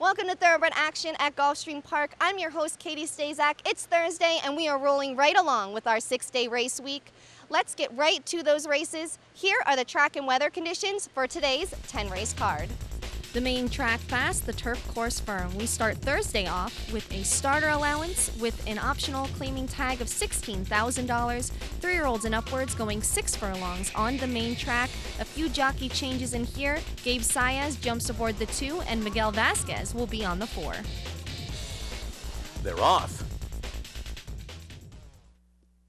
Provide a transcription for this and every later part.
Welcome to Thoroughbred Action at Gulfstream Park. I'm your host, Katie Stazak. It's Thursday, and we are rolling right along with our 6-day race week. Let's get right to those races. Here are the track and weather conditions for today's 10-race card. The main track fast, the turf course firm. We start Thursday off with a starter allowance with an optional claiming tag of $16,000. 3-year-olds and upwards going 6 furlongs on the main track. A few jockey changes in here. Gabe Saez jumps aboard the 2 and Miguel Vasquez will be on the 4. They're off.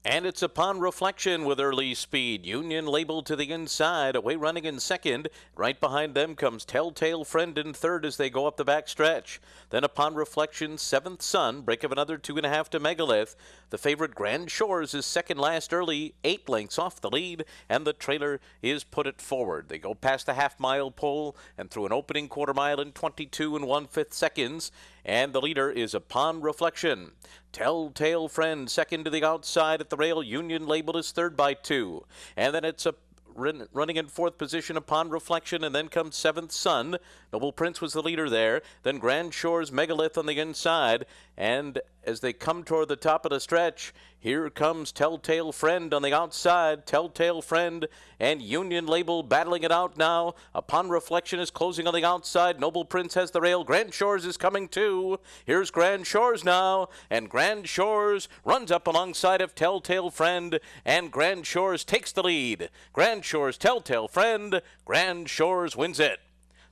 And it's Upon Reflection with early speed. Union labeled to the inside, away running in second. Right behind them comes Telltale Friend in third as they go up the back stretch. Then Upon Reflection, Seventh Son, break of another 2.5 to Megalith. The favorite Grand Shores is second last early, 8 lengths off the lead, and the trailer is Put It Forward. They go past the half-mile pole and through an opening quarter mile in 22 1/5 seconds. And the leader is Upon Reflection. Telltale Friend second to the outside at the rail. Union labeled is third by 2. And then it's running in fourth position Upon Reflection, and then comes Seventh Son. Noble Prince was the leader there. Then Grand Shore's Megalith on the inside. And as they come toward the top of the stretch, here comes Telltale Friend on the outside. Telltale Friend and Union Label battling it out now. Upon Reflection is closing on the outside. Noble Prince has the rail. Grand Shores is coming too. Here's Grand Shores now, and Grand Shores runs up alongside of Telltale Friend, and Grand Shores takes the lead. Grand Shores, Telltale Friend. Grand Shores wins it.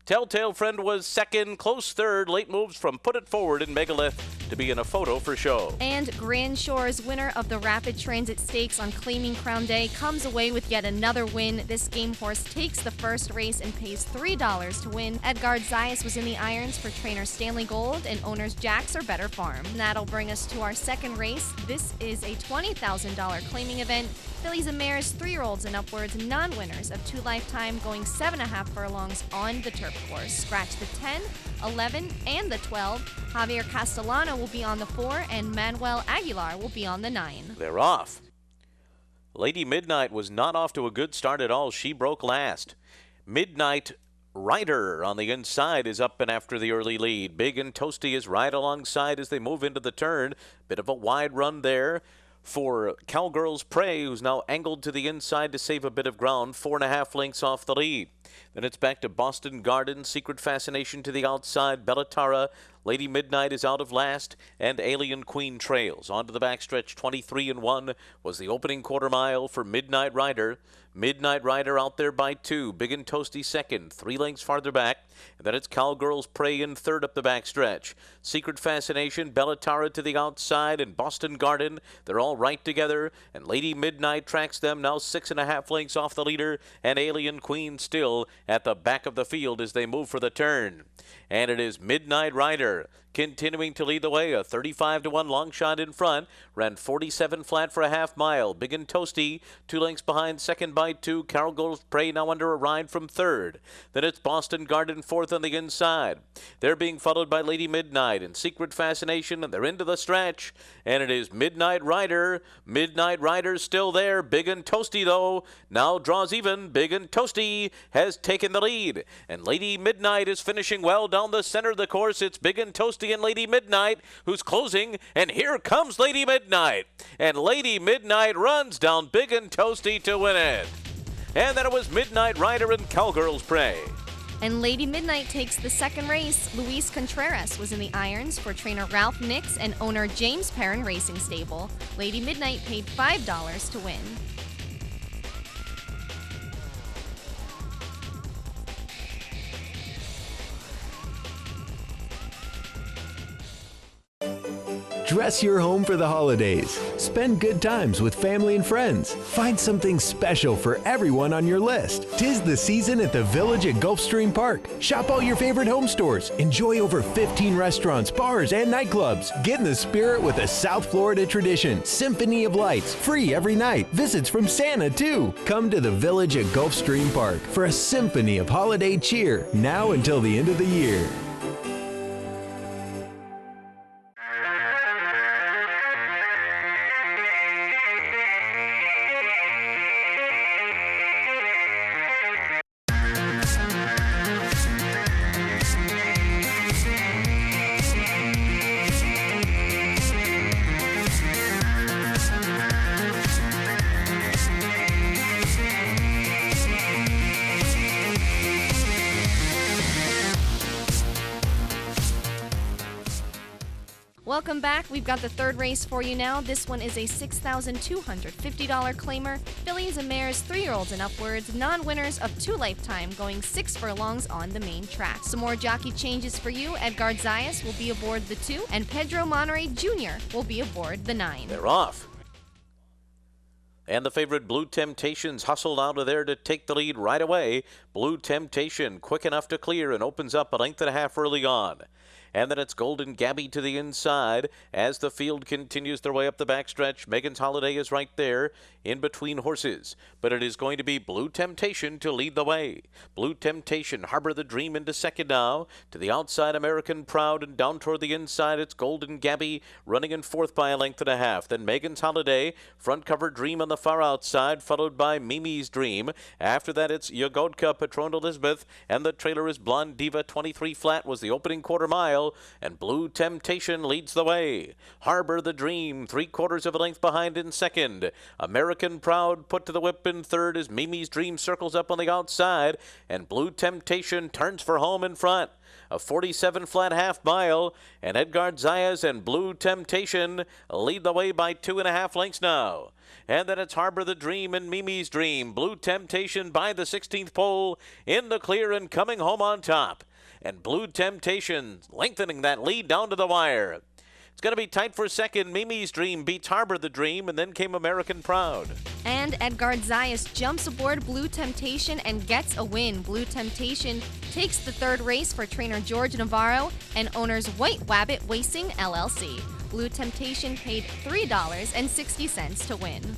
Telltale Friend was second, close third. Late moves from Put It Forward and Megalith to be in a photo for show. And Grand Shores, winner of the Rapid Transit Stakes on Claiming Crown Day, comes away with yet another win. This game horse takes the first race and pays $3 to win. Edgard Zayas was in the irons for trainer Stanley Gold and owners Jax or Better Farm. And that'll bring us to our second race. This is a $20,000 claiming event. Fillies and mares, 3-year-olds and upwards, non-winners of 2 Lifetime going 7.5 furlongs on the turf course. Scratch the 10, 11, and the 12. Javier Castellano will be on the 4, and Manuel Aguilar will be on the 9. They're off. Lady Midnight was not off to a good start at all. She broke last. Midnight Rider on the inside is up and after the early lead. Big and Toasty is right alongside as they move into the turn. Bit of a wide run there for Cowgirl's Prey, who's now angled to the inside to save a bit of ground, 4.5 lengths off the lead. Then it's back to Boston Garden, Secret Fascination to the outside, Bellatara, Lady Midnight is out of last, and Alien Queen trails. Onto the backstretch, 23-1 was the opening quarter mile for Midnight Rider. Midnight Rider out there by 2. Big and Toasty second, 3 lengths farther back. And then it's Cowgirl's Prey in third up the backstretch. Secret Fascination, Bellatara to the outside, and Boston Garden. They're all right together, and Lady Midnight tracks them, now 6.5 lengths off the leader, and Alien Queen still at the back of the field as they move for the turn. And it is Midnight Rider continuing to lead the way, a 35-1 long shot in front, ran 47 flat for a half mile. Big and Toasty 2 lengths behind, second by 2. Cowgirl's Prey now under a ride from third. Then it's Boston Garden fourth on the inside. They're being followed by Lady Midnight and Secret Fascination, and they're into the stretch. And it is Midnight Rider. Midnight Rider's still there. Big and Toasty, though, now draws even. Big and Toasty has taken the lead, and Lady Midnight is finishing well down the center of the course. It's Big and Toasty and Lady Midnight who's closing, and here comes Lady Midnight, and Lady Midnight runs down Big and Toasty to win it. And then it was Midnight Rider and Cowgirl's Prey. And Lady Midnight takes the second race. Luis Contreras was in the irons for trainer Ralph Nix and owner James Perrin Racing Stable. Lady Midnight paid $5 to win. Dress your home for the holidays. Spend good times with family and friends. Find something special for everyone on your list. 'Tis the season at the Village at Gulfstream Park. Shop all your favorite home stores. Enjoy over 15 restaurants, bars, and nightclubs. Get in the spirit with a South Florida tradition. Symphony of Lights, free every night. Visits from Santa, too. Come to the Village at Gulfstream Park for a symphony of holiday cheer, now until the end of the year. Welcome back. We've got the third race for you now. This one is a $6,250 claimer. Fillies and mares, 3-year-olds and upwards, non-winners of 2 lifetime, going 6 furlongs on the main track. Some more jockey changes for you. Edgard Zayas will be aboard the 2, and Pedro Monterey Jr. will be aboard the 9. They're off. And the favorite Blue Temptations hustled out of there to take the lead right away. Blue Temptation quick enough to clear and opens up a length and a half early on. And then it's Golden Gabby to the inside as the field continues their way up the backstretch. Megan's Holiday is right there in between horses. But it is going to be Blue Temptation to lead the way. Blue Temptation, Harbor the Dream into second now. To the outside, American Proud, and down toward the inside, it's Golden Gabby running in fourth by a length and a half. Then Megan's Holiday, front cover Dream on the far outside, followed by Mimi's Dream. After that, it's Yagodka, Patron Elizabeth, and the trailer is Blonde Diva. 23 flat was the opening quarter mile, and Blue Temptation leads the way. Harbor the Dream, 3/4 of a length behind in second. American Proud put to the whip in third as Mimi's Dream circles up on the outside, and Blue Temptation turns for home in front. A 47 flat half mile, and Edgard Zayas and Blue Temptation lead the way by 2.5 lengths now. And then it's Harbor the Dream and Mimi's Dream. Blue Temptation by the 16th pole in the clear and coming home on top. And Blue Temptation lengthening that lead down to the wire. It's going to be tight for second. Mimi's Dream beats Harbor the Dream, and then came American Proud. And Edgard Zayas jumps aboard Blue Temptation and gets a win. Blue Temptation takes the third race for trainer George Navarro and owners White Wabbit Racing LLC. Blue Temptation paid $3.60 to win.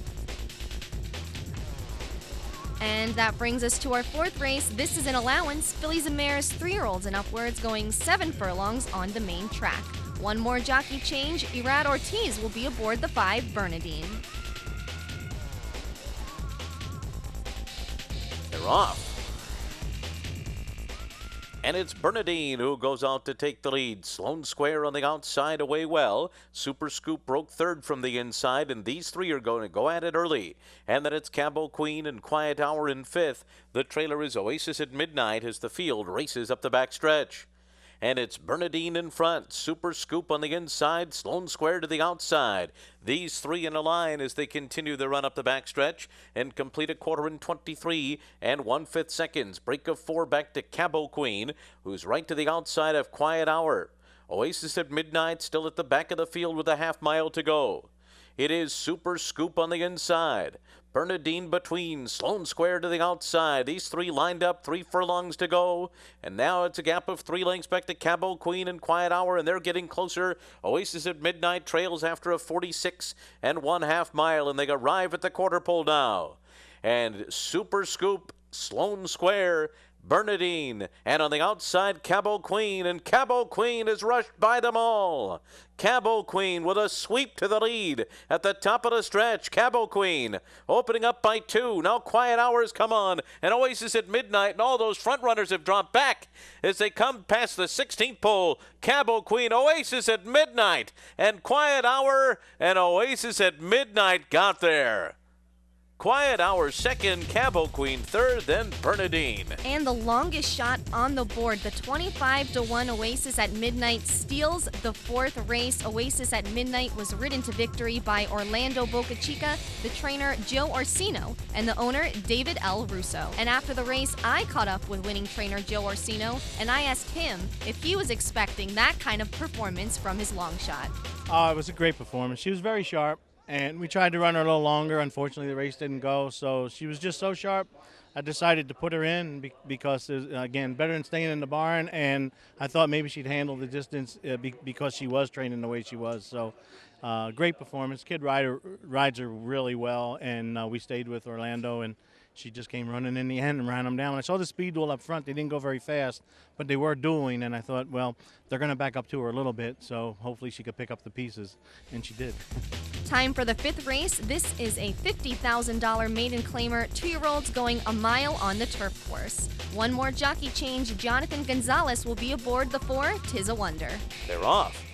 And that brings us to our fourth race. This is an allowance. Fillies and mares, 3-year-olds and upwards, going 7 furlongs on the main track. One more jockey change. Irad Ortiz will be aboard the 5 Bernadine. They're off. And it's Bernadine who goes out to take the lead. Sloan Square on the outside, away well. Super Scoop broke third from the inside, and these three are going to go at it early. And then it's Cabo Queen and Quiet Hour in fifth. The trailer is Oasis at Midnight as the field races up the backstretch. And it's Bernadine in front, Super Scoop on the inside, Sloan Square to the outside. These three in a line as they continue their run up the backstretch and complete a quarter in 23 and 1/5 seconds. Break of 4 back to Cabo Queen, who's right to the outside of Quiet Hour. Oasis at Midnight still at the back of the field with a half mile to go. It is Super Scoop on the inside. Bernadine between, Sloan Square to the outside. These three lined up, 3 furlongs to go. And now it's a gap of 3 lengths back to Cabo Queen and Quiet Hour, and they're getting closer. Oasis at Midnight trails after a 46 and 1/2 mile, and they arrive at the quarter pole now. And Super Scoop, Sloan Square, Bernadine, and on the outside, Cabo Queen, and Cabo Queen is rushed by them all. Cabo Queen with a sweep to the lead at the top of the stretch. Cabo Queen opening up by 2. Now Quiet Hours come on, and Oasis at Midnight, and all those front runners have dropped back as they come past the 16th pole. Cabo Queen, Oasis at Midnight, and Quiet Hour and Oasis at Midnight got there. Quiet Hour second, Cabo Queen third, then Bernadine. And the longest shot on the board, the 25-1 Oasis at Midnight steals the 4th race. Oasis at Midnight was ridden to victory by Orlando Boca Chica, the trainer Joe Orsino, and the owner David L. Russo. And after the race, I caught up with winning trainer Joe Orsino, and I asked him if he was expecting that kind of performance from his long shot. It was a great performance. She was very sharp. And we tried to run her a little longer. Unfortunately, the race didn't go, so she was just so sharp. I decided to put her in because, again, better than staying in the barn, and I thought maybe she'd handle the distance because she was training the way she was. So great performance. Kid rider rides her really well, and we stayed with Orlando, and she just came running in the end and ran them down. When I saw the speed duel up front, they didn't go very fast, but they were dueling, and I thought, well, they're going to back up to her a little bit, so hopefully she could pick up the pieces, and she did. Time for the 5th race. This is a $50,000 maiden claimer, 2-year-olds going a mile on the turf course. One more jockey change. Jonathan Gonzalez will be aboard the 4 'Tis a Wonder. They're off.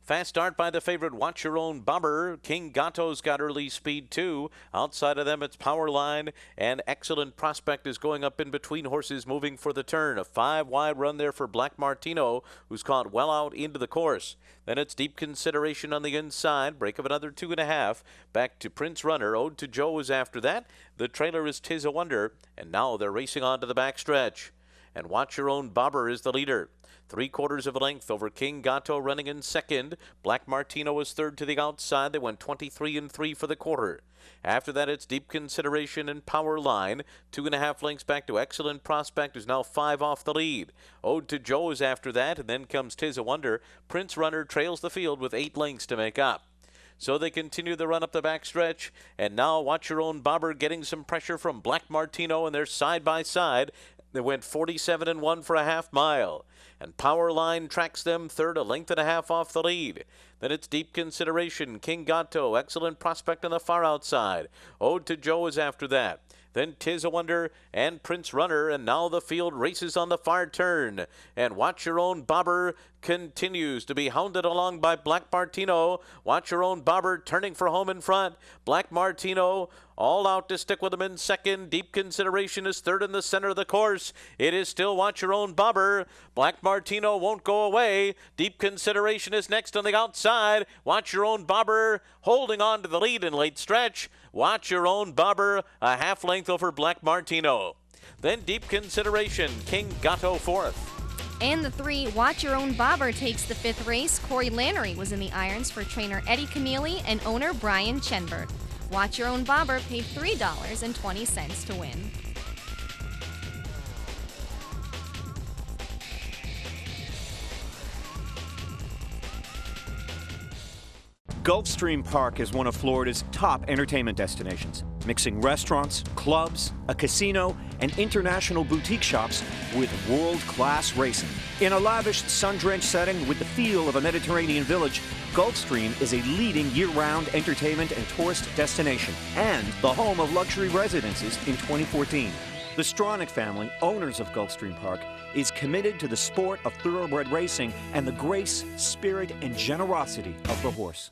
Fast start by the favorite Watch Your Own Bobber. King Gato's got early speed too. Outside of them, it's Powerline, and Excellent Prospect is going up in between horses moving for the turn. A 5-wide run there for Black Martino, who's caught well out into the course. Then it's Deep Consideration on the inside. Break of another 2.5. Back to Prince Runner. Ode to Joe is after that. The trailer is Tis a Wonder, and now they're racing on to the backstretch. And Watch Your Own Bobber is the leader. 3/4 of a length over King Gato running in second. Black Martino was third to the outside. They went 23-3 for the quarter. After that, it's Deep Consideration and Powerline. 2.5 lengths back to Excellent Prospect, who's now 5 off the lead. Ode to Joe is after that, and then comes Tis a Wonder. Prince Runner trails the field with 8 lengths to make up. So they continue the run up the backstretch, and now Watch Your Own Bobber getting some pressure from Black Martino, and they're side by side. They went 47-1 for a half mile. And Powerline tracks them third, 1.5 lengths off the lead. Then it's Deep Consideration, King Gato, Excellent Prospect on the far outside. Ode to Joe is after that. Then Tis a Wonder and Prince Runner, and now the field races on the far turn. And Watch Your Own Bobber continues to be hounded along by Black Martino. Watch Your Own Bobber turning for home in front. Black Martino all out to stick with him in second. Deep Consideration is third in the center of the course. It is still Watch Your Own Bobber. Black Martino won't go away. Deep Consideration is next on the outside. Watch Your Own Bobber holding on to the lead in late stretch. Watch Your Own Bobber a half length over Black Martino. Then Deep Consideration, King Gato fourth. And the 3, Watch Your Own Bobber takes the 5th race. Corey Lannery was in the irons for trainer Eddie Camille and owner Brian Chenberg. Watch Your Own Bobber paid $3.20 to win. Gulfstream Park is one of Florida's top entertainment destinations, mixing restaurants, clubs, a casino, and international boutique shops with world-class racing. In a lavish, sun-drenched setting with the feel of a Mediterranean village, Gulfstream is a leading year-round entertainment and tourist destination and the home of luxury residences in 2014. The Stronach family, owners of Gulfstream Park, is committed to the sport of thoroughbred racing and the grace, spirit, and generosity of the horse.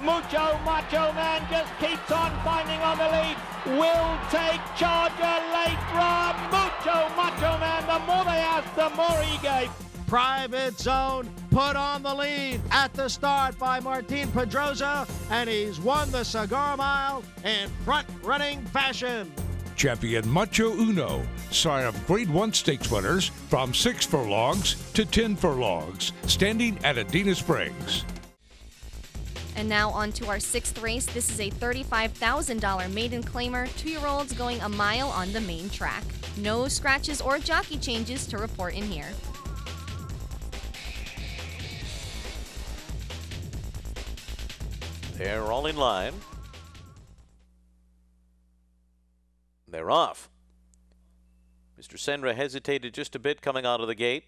Mucho Macho Man just keeps on finding on the lead. Will take charge a late run. Mucho Macho Man, the more they asked, the more he gave. Private Zone put on the lead at the start by Martin Pedroza, and he's won the Cigar Mile in front-running fashion. Champion Macho Uno, sire of Grade 1 stakes winners from 6 furlongs to 10 furlongs, standing at Adena Springs. And now on to our 6th race. This is a $35,000 maiden claimer, 2-year-olds going a mile on the main track. No scratches or jockey changes to report in here. They're all in line. They're off. Mr. Senra hesitated just a bit coming out of the gate.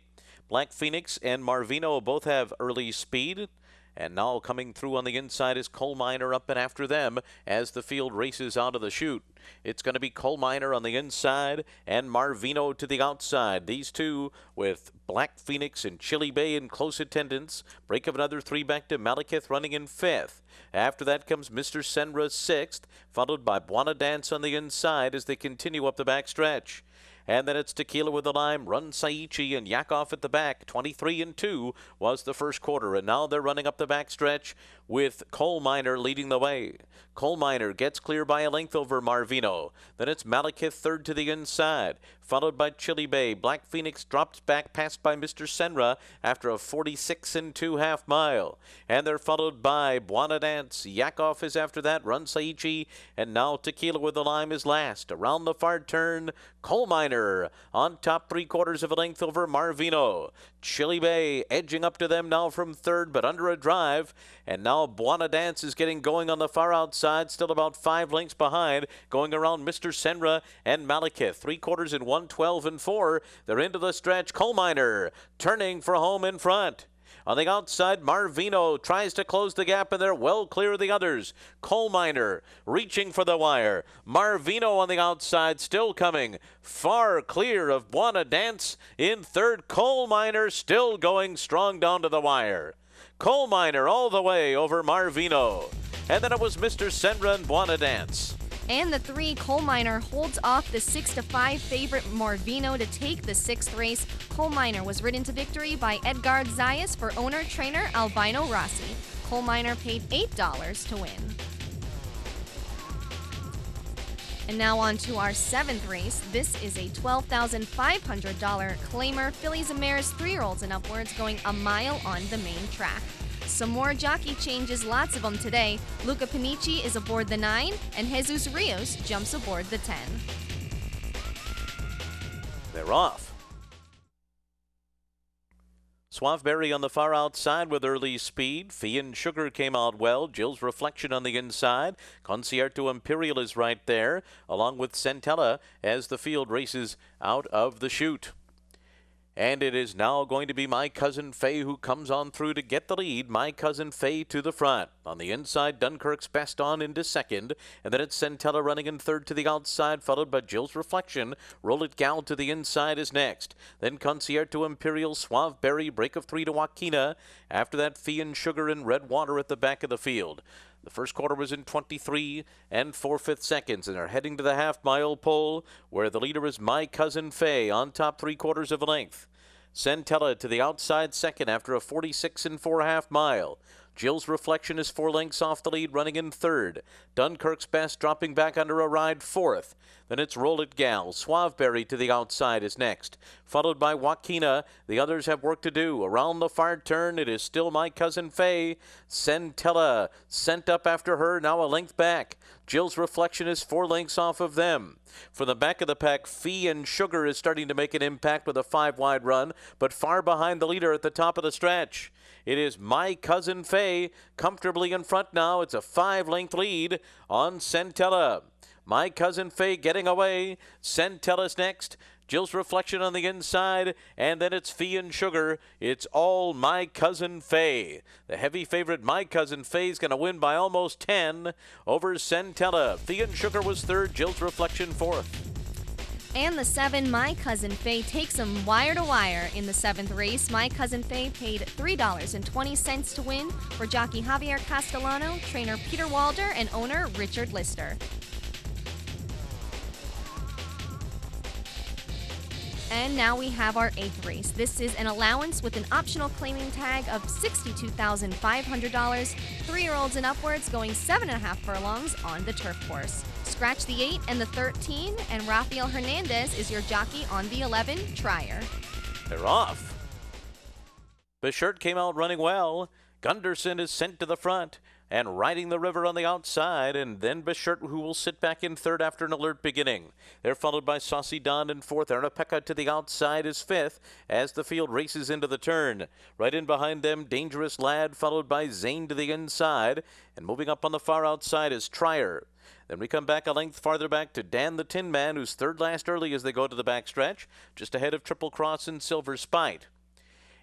Black Phoenix and Marvino both have early speed. And now coming through on the inside is Coal Miner up and after them as the field races out of the chute. It's going to be Coal Miner on the inside and Marvino to the outside. These two with Black Phoenix and Chili Bay in close attendance. Break of another 3 back to Malekith running in 5th. After that comes Mr. Senra 6th, followed by Buona Dance on the inside as they continue up the backstretch. And then it's Tequila with the Lime, Run Saichi, and Yakov at the back. 23-2 was the first quarter, and now they're running up the backstretch with Coal Miner leading the way. Coal Miner gets clear by a length over Marvino. Then it's Malekith third to the inside, followed by Chili Bay. Black Phoenix drops back, passed by Mr. Senra after a 46-2 half mile. And they're followed by Buona Dance. Yakov is after that, Run Saichi, and now Tequila with the Lime is last. Around the far turn, Coal Miner on top 3/4 of a length over Marvino. Chili Bay edging up to them now from third, but under a drive. And now Buona Dance is getting going on the far outside, still about 5 lengths behind, going around Mr. Senra and Malekith. 3/4 in 1:12-4. They're into the stretch. Coal Miner turning for home in front. On the outside, Marvino tries to close the gap, and they're well clear of the others. Coal Miner reaching for the wire. Marvino on the outside, still coming. Far clear of Buona Dance in third. Coal Miner still going strong down to the wire. Coal Miner all the way over Marvino. And then it was Mr. Senra and Buona Dance. And the 3, Coal Miner, holds off the 6-5 favorite Marvino to take the 6th race. Coal Miner was ridden to victory by Edgard Zayas for owner-trainer Albino Rossi. Coal Miner paid $8 to win. And now on to our 7th race. This is a $12,500 claimer. Fillies and mares, 3-year-olds and upwards, going a mile on the main track. Some more jockey changes, lots of them today. Luca Panici is aboard the 9, and Jesus Rios jumps aboard the 10. They're off. Suaveberry on the far outside with early speed. Fee and Sugar came out well. Jill's Reflection on the inside. Concierto Imperial is right there, along with Centella as the field races out of the chute. And it is now going to be My Cousin Fay who comes on through to get the lead. My Cousin Fay to the front. On the inside, Dunkirk's Best on into second. And then it's Centella running in third to the outside, followed by Jill's Reflection. Roll It Gal to the inside is next. Then Concierto Imperial, Suaveberry, break of 3 to Joaquina. After that, Fee and Sugar and Red Water at the back of the field. The first quarter was in 23 and 4/5 seconds, and they're heading to the half-mile pole, where the leader is My Cousin Fay on top 3/4 of a length. Centella to the outside second after a 46 4/2 mile. Jill's Reflection is 4 lengths off the lead, running in third. Dunkirk's Best dropping back under a ride fourth. Then it's Roll It Gal. Suaveberry to the outside is next, followed by Joaquina. The others have work to do. Around the far turn, it is still My Cousin Fay. Centella sent up after her, now a length back. Jill's Reflection is 4 lengths off of them. For the back of the pack, Fee and Sugar is starting to make an impact with a 5-wide run, but far behind the leader at the top of the stretch. It is My Cousin Fay comfortably in front now. It's a 5-length lead on Centella. My Cousin Fay getting away. Centella's next. Jill's Reflection on the inside, and then it's Fee and Sugar. It's all My Cousin Fay. The heavy favorite My Cousin Fay is going to win by almost 10 over Centella. Fee and Sugar was third, Jill's Reflection fourth. And the 7, My Cousin Fay, takes him wire to wire in the 7th race. My Cousin Fay paid $3.20 to win for jockey Javier Castellano, trainer Peter Walder, and owner Richard Lister. And now we have our 8th race. This is an allowance with an optional claiming tag of $62,500. 3-year-olds and upwards going 7.5 furlongs on the turf course. Scratch the 8 and the 13, and Rafael Hernandez is your jockey on the 11, Trier. They're off. Bichert came out running well. Gunderson is sent to the front and riding the river on the outside, and then Bichert, who will sit back in third after an alert beginning. They're followed by Saucy Don in fourth. Arapeka to the outside is fifth as the field races into the turn. Right in behind them, Dangerous Lad, followed by Zane to the inside, and moving up on the far outside is Trier. Then we come back a length farther back to Dan the Tin Man, who's third last early as they go to the backstretch, just ahead of Triple Cross and Silver Spite.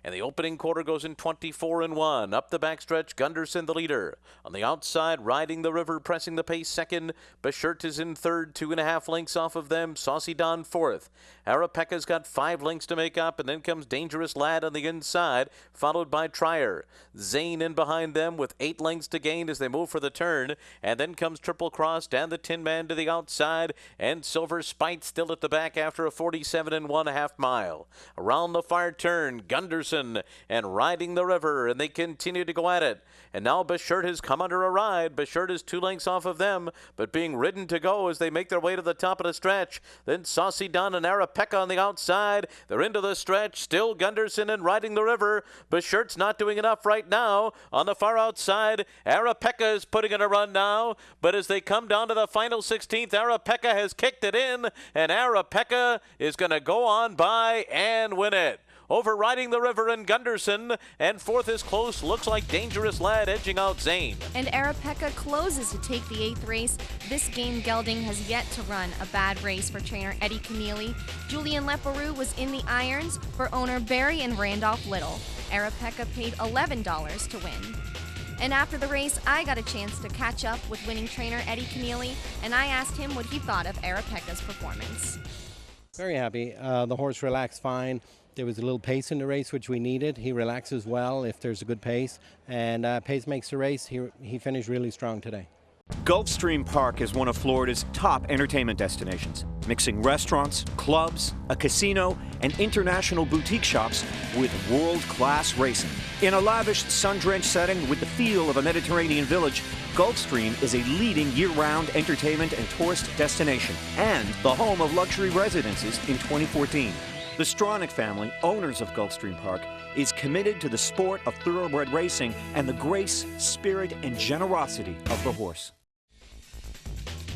And the opening quarter goes in 24-1. Up the backstretch, Gunderson the leader. On the outside, riding the river, pressing the pace second. Bichert is in third, 2.5 lengths off of them. Saucy Don fourth. Arapeka's got 5 lengths to make up, and then comes Dangerous Lad on the inside, followed by Trier. Zane in behind them with 8 lengths to gain as they move for the turn. And then comes Triple Cross, Dan the Tin Man to the outside, and Silver Spite still at the back after a 47 1/2 mile. Around the far turn, Gunderson and riding the river, and they continue to go at it. And now Bichert has come under a ride. Bichert is 2 lengths off of them, but being ridden to go as they make their way to the top of the stretch. Then Saucy Don and Arapeka on the outside. They're into the stretch. Still Gunderson and riding the river. Bichert's not doing enough right now. On the far outside, Arapeka is putting in a run now, but as they come down to the final 16th, Arapeka has kicked it in, and Arapeka is going to go on by and win it. overriding the river in Gunderson, and fourth is close, looks like Dangerous Lad edging out Zane. And Arapeka closes to take the 8th race. This game, Gelding has yet to run a bad race for trainer Eddie Keneally. Julian Leparoux was in the irons for owner Barry and Randolph Little. Arapeka paid $11 to win. And after the race, I got a chance to catch up with winning trainer Eddie Keneally, and I asked him what he thought of Arapeka's performance. Very happy. The horse relaxed fine. There was a little pace in the race, which we needed. He relaxes well if there's a good pace, and pace makes the race. He finished really strong today. Gulfstream Park is one of Florida's top entertainment destinations, mixing restaurants, clubs, a casino, and international boutique shops with world-class racing. In a lavish, sun-drenched setting with the feel of a Mediterranean village, Gulfstream is a leading year-round entertainment and tourist destination and the home of luxury residences in 2014. The Stronach family, owners of Gulfstream Park, is committed to the sport of thoroughbred racing and the grace, spirit, and generosity of the horse.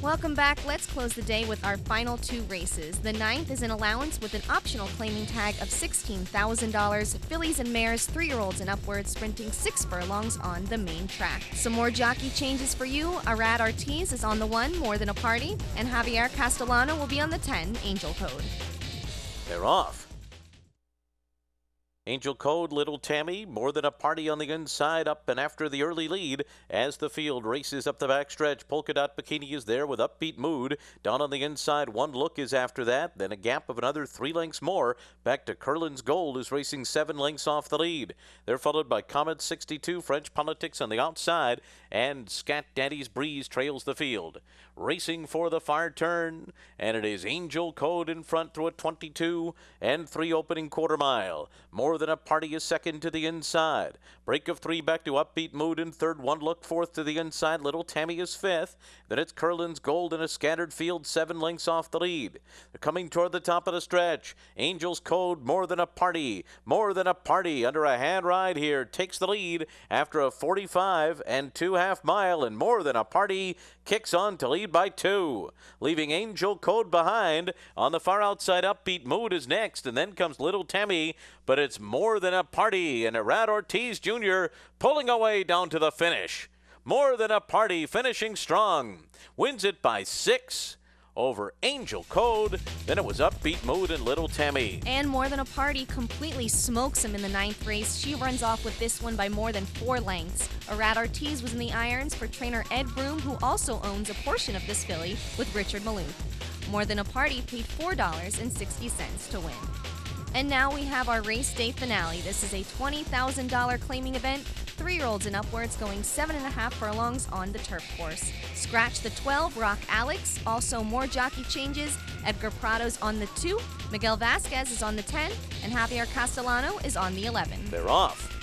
Welcome back. Let's close the day with our final 2 races. The 9th is an allowance with an optional claiming tag of $16,000. Fillies and mares, 3-year-olds and upwards, sprinting 6 furlongs on the main track. Some more jockey changes for you. Arad Ortiz is on the 1, More Than a Party, and Javier Castellano will be on the 10, Angel Code. They're off. Angel Code, Little Tammy, More Than a Party on the inside, up and after the early lead as the field races up the backstretch. Polka Dot Bikini is there with Upbeat Mood. Down on the inside, One Look is after that. Then a gap of another 3 lengths more. Back to Curlin's Gold, who's racing 7 lengths off the lead. They're followed by Comet 62, French Politics on the outside, and Scat Daddy's Breeze trails the field. Racing for the far turn, and it is Angel Code in front through a 22 and 3 opening quarter mile. More Than a Party is second to the inside. Break of 3 back to Upbeat Mood in third. One Look fourth to the inside. Little Tammy is fifth. Then it's Curlin's Gold in a scattered field 7 lengths off the lead. They're coming toward the top of the stretch. Angel's Code, More Than a Party. More Than a Party under a hand ride here takes the lead after a 45 and 2/2 mile, and More Than a Party kicks on to lead by 2, leaving Angel Code behind. On the far outside, Upbeat Mood is next, and then comes Little Tammy, but it's More Than a Party, and Arad Ortiz Jr. pulling away down to the finish. More Than a Party finishing strong, wins it by 6 over Angel Code. Then it was Upbeat Mood and Little Tammy. And More Than a Party completely smokes him in the 9th race. She runs off with this one by more than 4 lengths. Arad Ortiz was in the irons for trainer Ed Broom, who also owns a portion of this filly with Richard Maloof. More Than a Party paid $4.60 to win. And now we have our race day finale. This is a $20,000 claiming event. 3-year-olds and upwards going 7.5 furlongs on the turf course. Scratch the 12, Rock Alex. Also more jockey changes. Edgar Prado's on the 2, Miguel Vasquez is on the 10, and Javier Castellano is on the 11. They're off.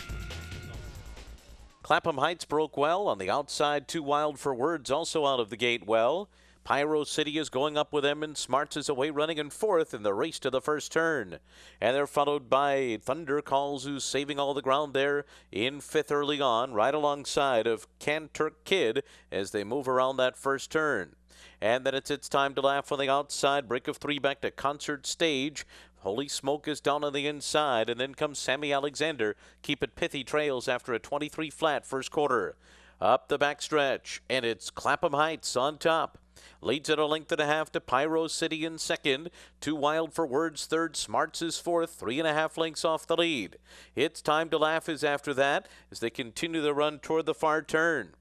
Clapham Heights broke well. On the outside, Too Wild for Words also out of the gate well. Pyro City is going up with them, and Smarts is away running in 4th in the race to the first turn. And they're followed by Thunder Calls, who's saving all the ground there in 5th early on, right alongside of Canturk Kid as they move around that first turn. And then it's Time to Laugh on the outside. Break of 3 back to Concert Stage. Holy Smoke is down on the inside, and then comes Sammy Alexander. Keep It Pithy trails after a 23 flat first quarter. Up the backstretch, and it's Clapham Heights on top. Leads at a length and a half to Pyro City in second. Too Wild for Words third. Smarts is fourth. 3.5 lengths off the lead. It's Time to Laugh is after that as they continue the run toward the far turn.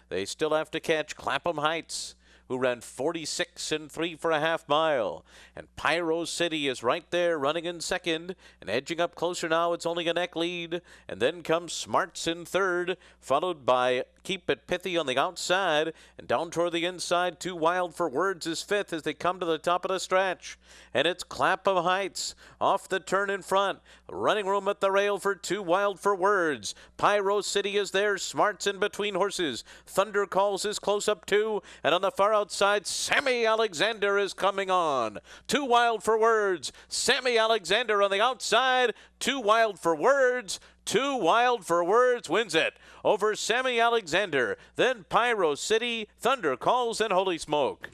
They still have to catch Clapham Heights, who ran 46 and 3.5 miles. And Pyro City is right there running in second and edging up closer now. It's only a neck lead. And then comes Smarts in third, followed by Keep It Pithy on the outside. And down toward the inside, Too Wild for Words is fifth as they come to the top of the stretch. And it's Clapham Heights off the turn in front. Running room at the rail for Too Wild for Words. Pyro City is there. Smarts in between horses. Thunder Calls is close up too. And on the far outside, Sammy Alexander is coming on. Too Wild for Words. Sammy Alexander on the outside. Too Wild for Words. Too Wild for Words wins it over Sammy Alexander. Then Pyro City, Thunder Calls, and Holy Smoke.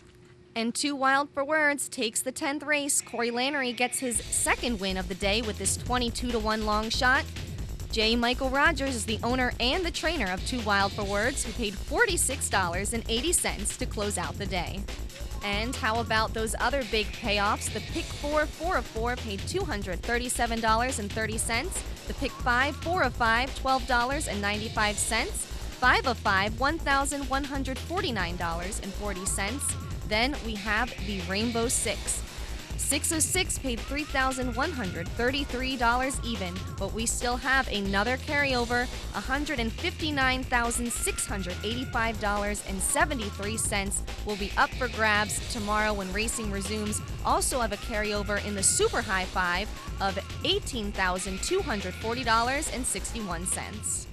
And Too Wild for Words takes the 10th race. Corey Lannery gets his second win of the day with this 22-1 long shot. J. Michael Rogers is the owner and the trainer of Too Wild for Words, who paid $46.80 to close out the day. And how about those other big payoffs? The Pick 4, 4 of 4 paid $237.30. The Pick 5, 4 of 5, $12.95. 5 of 5, $1,149.40. Then we have the Rainbow 6. 6 of 6 paid $3,133 even, but we still have another carryover, $159,685.73 will be up for grabs tomorrow when racing resumes. Also have a carryover in the Super High 5 of $18,240.61.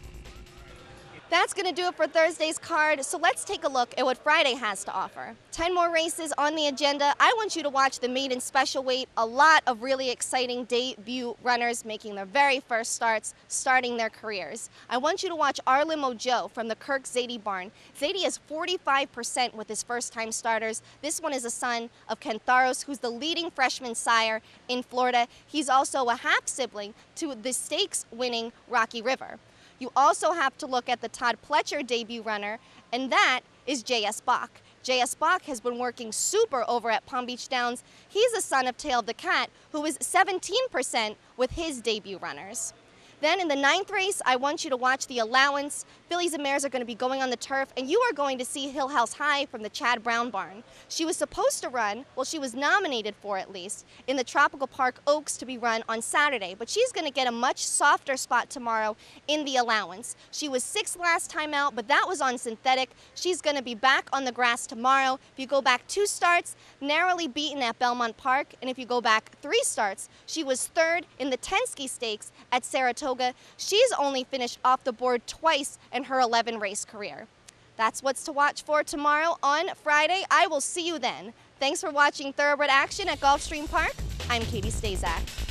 That's going to do it for Thursday's card, so let's take a look at what Friday has to offer. 10 more races on the agenda. I want you to watch the maiden special weight. A lot of really exciting debut runners making their very first starts, starting their careers. I want you to watch Our Limo Joe from the Kirk Zadie barn. Zadie is 45% with his first-time starters. This one is a son of Ken Tharos, who's the leading freshman sire in Florida. He's also a half-sibling to the stakes-winning Rocky River. You also have to look at the Todd Pletcher debut runner, and that is J.S. Bach. J.S. Bach has been working super over at Palm Beach Downs. He's a son of Tail of the Cat, who is 17% with his debut runners. Then in the 9th race, I want you to watch the allowance. Fillies and mares are going to be going on the turf, and you are going to see Hill House High from the Chad Brown barn. She was supposed to run, well, she was nominated for at least, in the Tropical Park Oaks to be run on Saturday, but she's going to get a much softer spot tomorrow in the allowance. She was 6th last time out, but that was on synthetic. She's going to be back on the grass tomorrow. If you go back 2 starts, narrowly beaten at Belmont Park, and if you go back 3 starts, she was 3rd in the Tenske Stakes at Saratoga. She's only finished off the board twice in her 11-race career. That's what's to watch for tomorrow on Friday. I will see you then. Thanks for watching Thoroughbred Action at Gulfstream Park. I'm Katie Stazak.